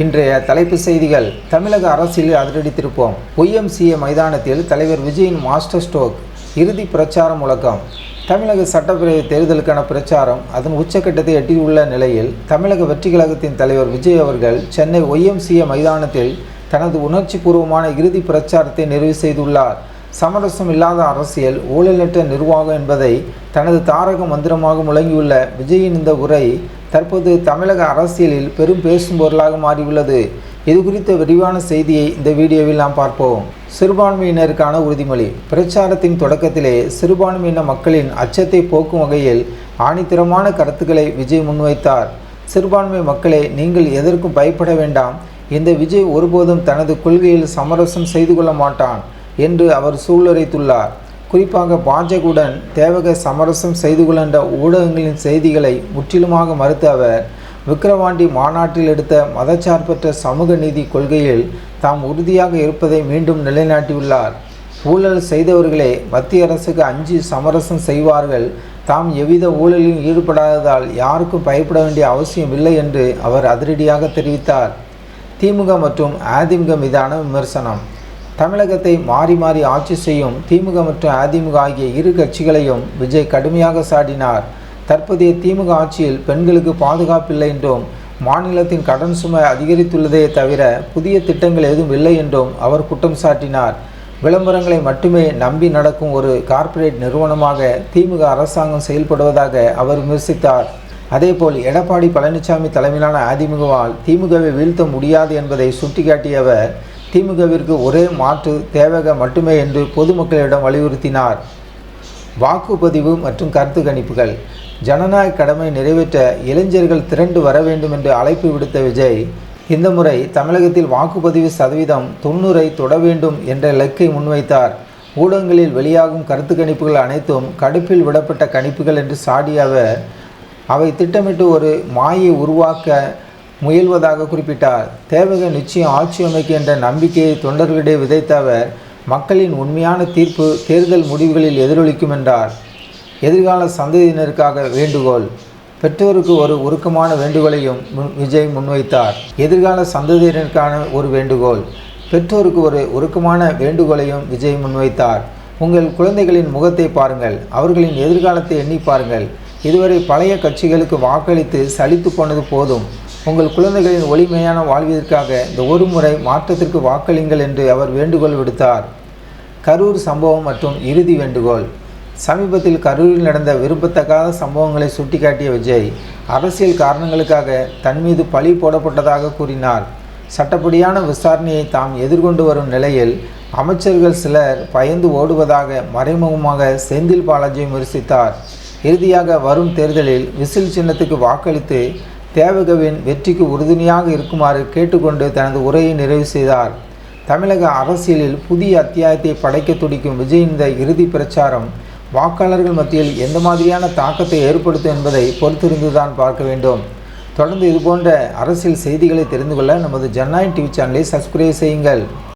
இன்றைய தலைப்புச் செய்திகள். தமிழக அரசியலில் அதிரடி திருப்பம். YMCA மைதானத்தில் தலைவர் விஜயின் மாஸ்டர் ஸ்ட்ரோக். இறுதி பிரச்சார முழக்கம். தமிழக சட்டப்பேரவை தேர்தலுக்கான பிரச்சாரம் அதன் உச்சக்கட்டத்தை எட்டியுள்ள நிலையில் தமிழக வெற்றி கழகத்தின் தலைவர் விஜய் அவர்கள் சென்னை YMCA மைதானத்தில் தனது உணர்ச்சிபூர்வமான இறுதி பிரச்சாரத்தை நிறைவு செய்துள்ளார். சமரசம் இல்லாத அரசியல், ஊழலற்ற நிர்வாகம் என்பதை தனது தாரக மந்திரமாக முழங்கியுள்ள விஜயின் இந்த உரை தற்போது தமிழக அரசியலில் பெரும் பேசும் பொருளாக மாறியுள்ளது. இது குறித்த விரிவான செய்தியை இந்த வீடியோவில் நாம் பார்ப்போம். சிறுபான்மையினருக்கான உறுதிமொழி. பிரச்சாரத்தின் தொடக்கத்திலே சிறுபான்மையின மக்களின் அச்சத்தை போக்கும் வகையில் ஆணித்தரமான கருத்துக்களை விஜய் முன்வைத்தார். சிறுபான்மை மக்களே, நீங்கள் எதற்கும் பயப்பட வேண்டாம். இந்த விஜய் ஒருபோதும் தனது கொள்கையில் சமரசம் செய்து கொள்ள மாட்டான் என்று அவர் சூளுரைத்துள்ளார். குறிப்பாக பாஜகவுடன் தேவக சமரசம் செய்து கொண்ட ஊடகங்களின் செய்திகளை முற்றிலுமாக மறுத்த அவர் விக்கிரவாண்டி மாநாட்டில் எடுத்த மதச்சார்பற்ற சமூக நீதி கொள்கையில் தாம் உறுதியாக இருப்பதை மீண்டும் நிலைநாட்டியுள்ளார். ஊழல் செய்தவர்களே மத்திய அரசுக்கு அஞ்சி சமரசம் செய்வார்கள். தாம் எவ்வித ஊழலில் ஈடுபடாததால் யாருக்கும் பயப்பட வேண்டிய அவசியம் இல்லை என்று அவர் அதிரடியாக தெரிவித்தார். திமுக மற்றும் அதிமுக மீதான விமர்சனம். தமிழகத்தை மாறி மாறி ஆட்சி செய்யும் திமுக மற்றும் அதிமுக ஆகிய இரு கட்சிகளையும் விஜய் கடுமையாக சாடினார். தற்போதைய திமுக ஆட்சியில் பெண்களுக்கு பாதுகாப்பில்லை என்றும் மாநிலத்தின் கடன் சுமை அதிகரித்துள்ளதே தவிர புதிய திட்டங்கள் எதுவும் இல்லை என்றும் அவர் குற்றம் சாட்டினார். விளம்பரங்களை மட்டுமே நம்பி நடக்கும் ஒரு கார்ப்பரேட் நிறுவனமாக திமுக அரசாங்கம் செயல்படுவதாக அவர் விமர்சித்தார். அதேபோல் எடப்பாடி பழனிசாமி தலைமையிலான அதிமுகவால் திமுகவை வீழ்த்த முடியாது என்பதை சுட்டிக்காட்டிய அவர் திமுகவிற்கு ஒரே மாற்று தேவக மட்டுமே என்று பொதுமக்களிடம் வலியுறுத்தினார். வாக்குப்பதிவு மற்றும் கருத்து கணிப்புகள். ஜனநாயக கடமை நிறைவேற்ற இளைஞர்கள் திரண்டு வர வேண்டும் என்று அழைப்பு விடுத்த விஜய் இந்த முறை தமிழகத்தில் வாக்குப்பதிவு சதவீதம் 90ஐ தொட வேண்டும் என்ற இலக்கை முன்வைத்தார். ஊடகங்களில் வெளியாகும் கருத்து கணிப்புகள் அனைத்தும் கடுப்பில் விடப்பட்ட கணிப்புகள் என்று சாடிய அவர் அவை திட்டமிட்டு ஒரு மாயை உருவாக்க முயல்வதாக குறிப்பிட்டார். தேவக நிச்சயம் ஆட்சி அமைக்க என்ற நம்பிக்கையை தொண்டர்களிடையே விதைத்த அவர் மக்களின் உண்மையான தீர்ப்பு தேர்தல் முடிவுகளில் எதிரொலிக்கும் என்றார். எதிர்கால சந்ததியினருக்காக வேண்டுகோள். பெற்றோருக்கு ஒரு உருக்கமான வேண்டுகோளையும் விஜய் முன்வைத்தார். எதிர்கால சந்ததியினருக்கான ஒரு வேண்டுகோள். பெற்றோருக்கு ஒரு உருக்கமான வேண்டுகோளையும் விஜய் முன்வைத்தார். உங்கள் குழந்தைகளின் முகத்தை பாருங்கள், அவர்களின் எதிர்காலத்தை எண்ணி பாருங்கள். இதுவரை பழைய கட்சிகளுக்கு வாக்களித்து சலித்து போனது போதும். உங்கள் குழந்தைகளின் ஒளிமையான வாழ்விற்காக இந்த ஒரு முறை மாற்றத்திற்கு வாக்களிங்கள் என்று அவர் வேண்டுகோள் விடுத்தார். கரூர் சம்பவம் மற்றும் இறுதி வேண்டுகோள். சமீபத்தில் கரூரில் நடந்த விரும்பத்தகாத சம்பவங்களை சுட்டிக்காட்டிய விஜய் அரசியல் காரணங்களுக்காக தன் மீது பழி போடப்பட்டதாக கூறினார். சட்டப்படியான விசாரணையை தாம் எதிர்கொண்டு வரும் நிலையில் அமைச்சர்கள் சிலர் பயந்து ஓடுவதாக மறைமுகமாக செந்தில் பாலாஜி விமர்சித்தார். இறுதியாக வரும் தேர்தலில் விசில் சின்னத்துக்கு வாக்களித்து தேவகவின் வெற்றிக்கு உறுதுணையாக இருக்குமாறு கேட்டுக்கொண்டு தனது உரையை நிறைவு செய்தார். தமிழக அரசியலில் புதிய அத்தியாயத்தை படைக்க துடிக்கும் விஜயின் இந்த இறுதி பிரச்சாரம் வாக்காளர்கள் மத்தியில் எந்த மாதிரியான தாக்கத்தை ஏற்படுத்தும் என்பதை பொறுத்திருந்துதான் பார்க்க வேண்டும். தொடர்ந்து இதுபோன்ற அரசியல் செய்திகளை தெரிந்து கொள்ள நமது ஜனநாயகம் டிவி சேனலை சப்ஸ்கிரைப் செய்யுங்கள்.